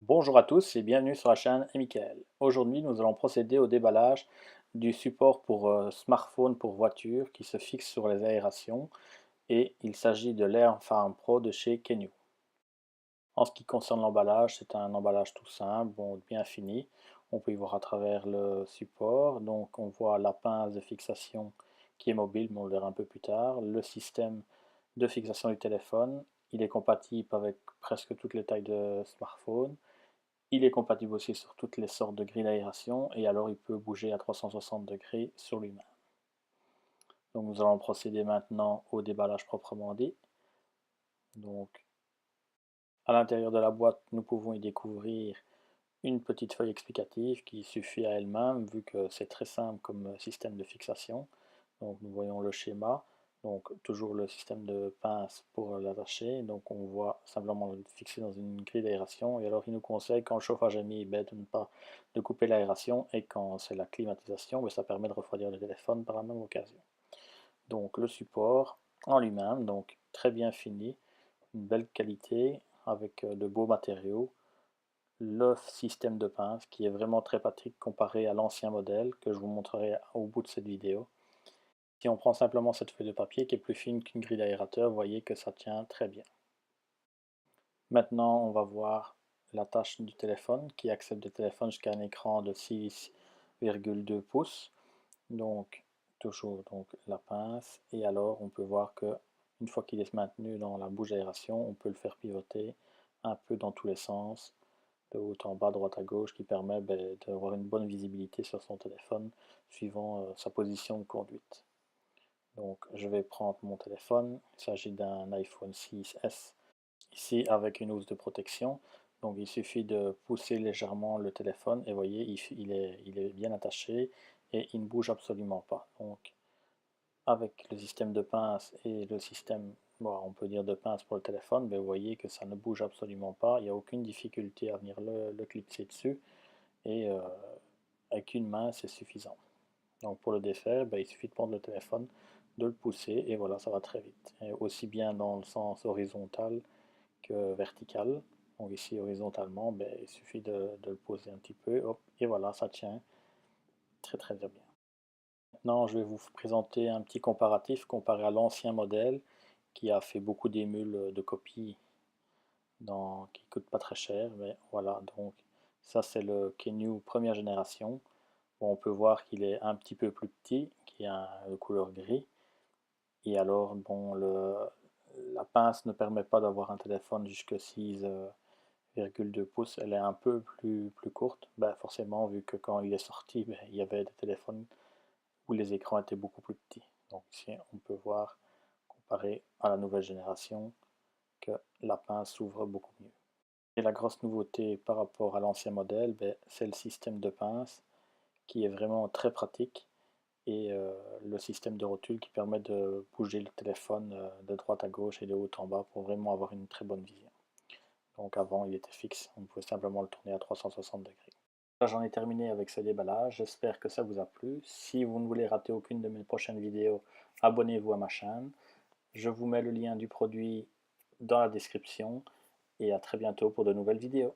Bonjour à tous et bienvenue sur la chaîne Michael. Aujourd'hui, nous allons procéder au déballage du support pour smartphone pour voiture qui se fixe sur les aérations et il s'agit de l'Air Farm Pro de chez Kenyu. En ce qui concerne l'emballage, c'est un emballage tout simple, bon, bien fini. On peut y voir à travers le support, donc on voit la pince de fixation qui est mobile, mais on le verra un peu plus tard. Le système de fixation du téléphone, il est compatible avec presque toutes les tailles de smartphone. Il est compatible aussi sur toutes les sortes de grilles d'aération et alors il peut bouger à 360 degrés sur lui-même. Donc nous allons procéder maintenant au déballage proprement dit. Donc à l'intérieur de la boîte, nous pouvons y découvrir une petite feuille explicative qui suffit à elle-même vu que c'est très simple comme système de fixation. Donc nous voyons le schéma, donc toujours le système de pince pour l'attacher. Donc on voit simplement le fixer dans une grille d'aération et alors il nous conseille quand le chauffage est mis de ne pas de couper l'aération et quand c'est la climatisation, ça permet de refroidir le téléphone par la même occasion. Donc le support en lui-même, donc très bien fini, une belle qualité avec de beaux matériaux. Le système de pince qui est vraiment très pratique comparé à l'ancien modèle que je vous montrerai au bout de cette vidéo. Si on prend simplement cette feuille de papier qui est plus fine qu'une grille d'aérateur, vous voyez que ça tient très bien. Maintenant, on va voir la tâche du téléphone qui accepte le téléphone jusqu'à un écran de 6,2 pouces. Donc, toujours donc, la pince. Et alors, on peut voir que une fois qu'il est maintenu dans la bouche d'aération, on peut le faire pivoter un peu dans tous les sens, de haut en bas, droite à gauche, qui permet d'avoir une bonne visibilité sur son téléphone suivant sa position de conduite. Donc je vais prendre mon téléphone, il s'agit d'un iPhone 6S, ici avec une housse de protection. Donc il suffit de pousser légèrement le téléphone et vous voyez, il est bien attaché et il ne bouge absolument pas. Donc avec le système de pince et le système, bon, on peut dire de pince pour le téléphone, vous voyez que ça ne bouge absolument pas, il n'y a aucune difficulté à venir le clipser dessus et avec une main c'est suffisant. Donc pour le défaire, il suffit de prendre le téléphone, de le pousser et voilà, ça va très vite. Et aussi bien dans le sens horizontal que vertical. Donc ici horizontalement, il suffit de le poser un petit peu, hop, et voilà, ça tient très bien. Maintenant, je vais vous présenter un petit comparatif comparé à l'ancien modèle qui a fait beaucoup d'émules de copies qui ne coûtent pas très cher. Mais voilà, donc ça c'est le Kenyu première génération. Bon, on peut voir qu'il est un petit peu plus petit, qui a de couleur gris. Et alors, bon, la pince ne permet pas d'avoir un téléphone jusqu'à 6,2 pouces. Elle est un peu plus courte. Forcément, vu que quand il est sorti, il y avait des téléphones où les écrans étaient beaucoup plus petits. Donc ici, on peut voir, comparé à la nouvelle génération, que la pince s'ouvre beaucoup mieux. Et la grosse nouveauté par rapport à l'ancien modèle, c'est le système de pince qui est vraiment très pratique et le système de rotule qui permet de bouger le téléphone de droite à gauche et de haut en bas pour vraiment avoir une très bonne vision. Donc avant il était fixe, on pouvait simplement le tourner à 360 degrés. Là j'en ai terminé avec ce déballage, j'espère que ça vous a plu. Si vous ne voulez rater aucune de mes prochaines vidéos, abonnez-vous à ma chaîne. Je vous mets le lien du produit dans la description et à très bientôt pour de nouvelles vidéos.